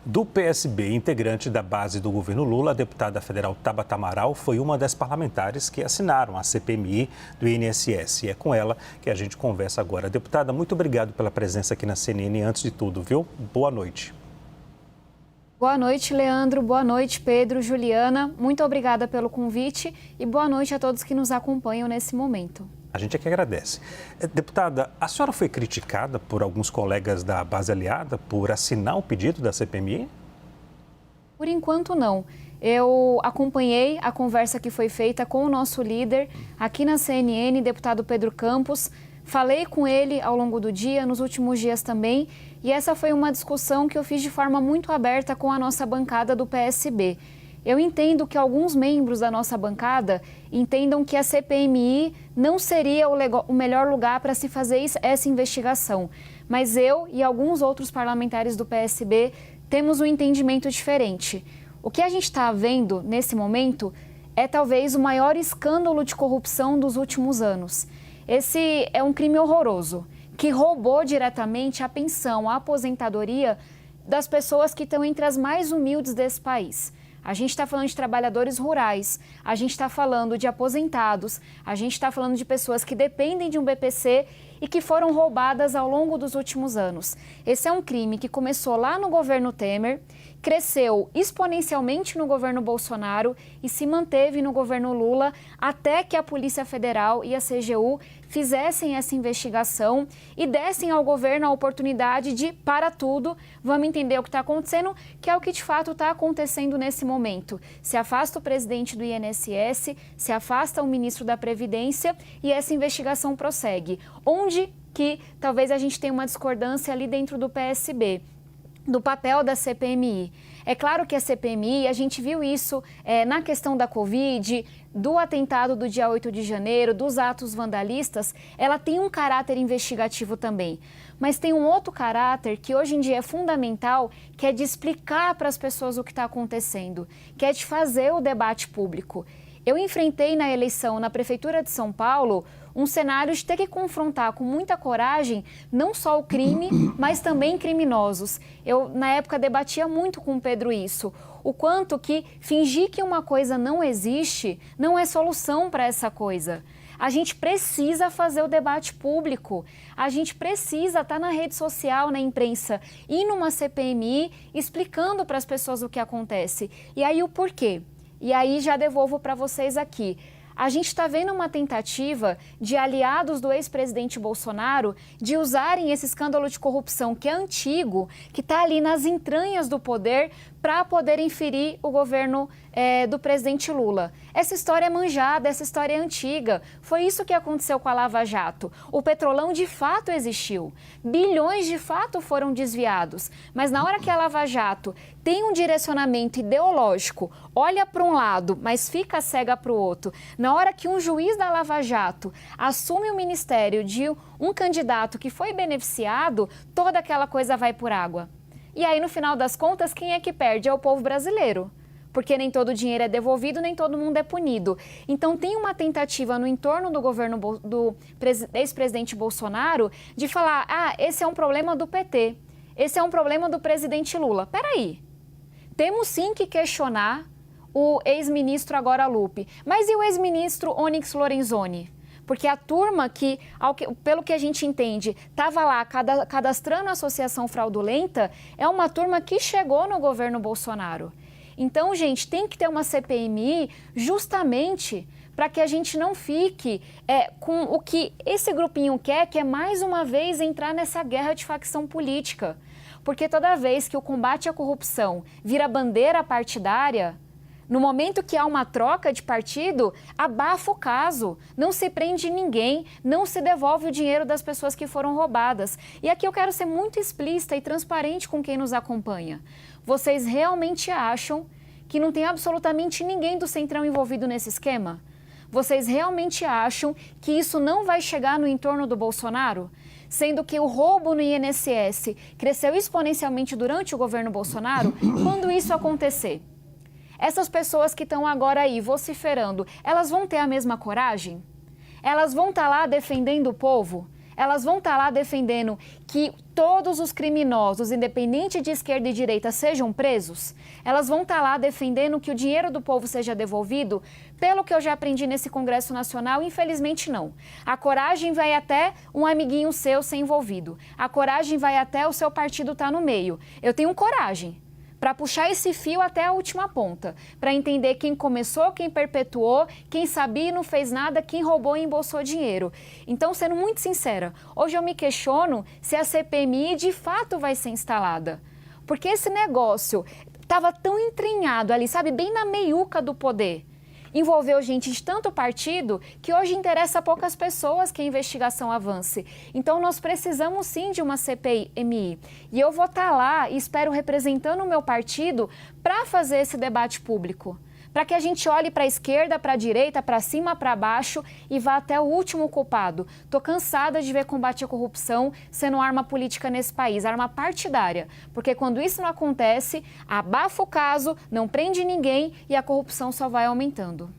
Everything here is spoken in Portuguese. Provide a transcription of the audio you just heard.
Do PSB, integrante da base do governo Lula, a deputada federal Tabata Amaral foi uma das parlamentares que assinaram a CPMI do INSS. E é com ela que a gente conversa agora. Deputada, muito obrigado pela presença aqui na CNN antes de tudo, viu? Boa noite. Boa noite, Leandro. Boa noite, Pedro, Juliana. Muito obrigada pelo convite e boa noite a todos que nos acompanham nesse momento. A gente é que agradece. Deputada, a senhora foi criticada por alguns colegas da base aliada por assinar o pedido da CPMI? Por enquanto, não. Eu acompanhei a conversa que foi feita com o nosso líder aqui na CNN, deputado Pedro Campos. Falei com ele ao longo do dia, nos últimos dias também, e essa foi uma discussão que eu fiz de forma muito aberta com a nossa bancada do PSB. Eu entendo que alguns membros da nossa bancada entendam que a CPMI não seria o melhor lugar para se fazer essa investigação. Mas eu e alguns outros parlamentares do PSB temos um entendimento diferente. O que a gente está vendo nesse momento é talvez o maior escândalo de corrupção dos últimos anos. Esse é um crime horroroso, que roubou diretamente a pensão, a aposentadoria das pessoas que estão entre as mais humildes desse país. A gente está falando de trabalhadores rurais, a gente está falando de aposentados, a gente está falando de pessoas que dependem de um BPC e que foram roubadas ao longo dos últimos anos. Esse é um crime que começou lá no governo Temer, cresceu exponencialmente no governo Bolsonaro e se manteve no governo Lula até que a Polícia Federal e a CGU fizessem essa investigação e dessem ao governo a oportunidade de, para tudo, vamos entender o que está acontecendo, que é o que de fato está acontecendo nesse momento. Se afasta o presidente do INSS, se afasta o ministro da Previdência e essa investigação prossegue. Onde que talvez a gente tenha uma discordância ali dentro do PSB, do papel da CPMI. É claro que a CPMI, a gente viu isso na questão da Covid, do atentado do dia 8 de janeiro, dos atos vandalistas, ela tem um caráter investigativo também. Mas tem um outro caráter que hoje em dia é fundamental, que é de explicar para as pessoas o que está acontecendo, que é de fazer o debate público. Eu enfrentei na eleição na Prefeitura de São Paulo um cenário de ter que confrontar com muita coragem não só o crime, mas também criminosos. Eu, na época, debatia muito com o Pedro isso. O quanto que fingir que uma coisa não existe não é solução para essa coisa. A gente precisa fazer o debate público. A gente precisa estar na rede social, na imprensa e numa CPMI explicando para as pessoas o que acontece. E aí o porquê. E aí já devolvo para vocês aqui. A gente está vendo uma tentativa de aliados do ex-presidente Bolsonaro de usarem esse escândalo de corrupção que é antigo, que está ali nas entranhas do poder, para poderem ferir o governo do presidente Lula. Essa história é manjada, essa história é antiga. Foi isso que aconteceu com a Lava Jato. O Petrolão de fato existiu. Bilhões de fato foram desviados. Mas na hora que a Lava Jato tem um direcionamento ideológico, olha para um lado, mas fica cega para o outro. Na hora que um juiz da Lava Jato assume o ministério de um candidato que foi beneficiado, toda aquela coisa vai por água. E aí, no final das contas, quem é que perde? É o povo brasileiro. Porque nem todo o dinheiro é devolvido, nem todo mundo é punido. Então, tem uma tentativa no entorno do governo do ex-presidente Bolsonaro de falar, esse é um problema do PT, esse é um problema do presidente Lula. Peraí, temos sim que questionar o ex-ministro agora Lupe. Mas e o ex-ministro Onyx Lorenzoni? Porque a turma que, pelo que a gente entende, estava lá cadastrando a associação fraudulenta, é uma turma que chegou no governo Bolsonaro. Então, gente, tem que ter uma CPMI justamente para que a gente não fique com o que esse grupinho quer, que é mais uma vez entrar nessa guerra de facção política. Porque toda vez que o combate à corrupção vira bandeira partidária, no momento que há uma troca de partido, abafa o caso, não se prende ninguém, não se devolve o dinheiro das pessoas que foram roubadas. E aqui eu quero ser muito explícita e transparente com quem nos acompanha. Vocês realmente acham que não tem absolutamente ninguém do Centrão envolvido nesse esquema? Vocês realmente acham que isso não vai chegar no entorno do Bolsonaro? Sendo que o roubo no INSS cresceu exponencialmente durante o governo Bolsonaro, quando isso acontecer? Essas pessoas que estão agora aí vociferando, elas vão ter a mesma coragem? Elas vão estar lá defendendo o povo? Elas vão estar lá defendendo que todos os criminosos, independente de esquerda e direita, sejam presos? Elas vão estar lá defendendo que o dinheiro do povo seja devolvido? Pelo que eu já aprendi nesse Congresso Nacional, infelizmente não. A coragem vai até um amiguinho seu ser envolvido. A coragem vai até o seu partido estar no meio. Eu tenho coragem para puxar esse fio até a última ponta, para entender quem começou, quem perpetuou, quem sabia e não fez nada, quem roubou e embolsou dinheiro. Então, sendo muito sincera, hoje eu me questiono se a CPMI de fato vai ser instalada. Porque esse negócio estava tão entranhado ali, sabe, bem na meiuca do poder. Envolveu gente de tanto partido que hoje interessa a poucas pessoas que a investigação avance. Então, nós precisamos sim de uma CPMI. E eu vou estar lá e espero representando o meu partido para fazer esse debate público. Para que a gente olhe para a esquerda, para a direita, para cima, para baixo e vá até o último culpado. Estou cansada de ver combate à corrupção sendo arma política nesse país, arma partidária. Porque quando isso não acontece, abafa o caso, não prende ninguém e a corrupção só vai aumentando.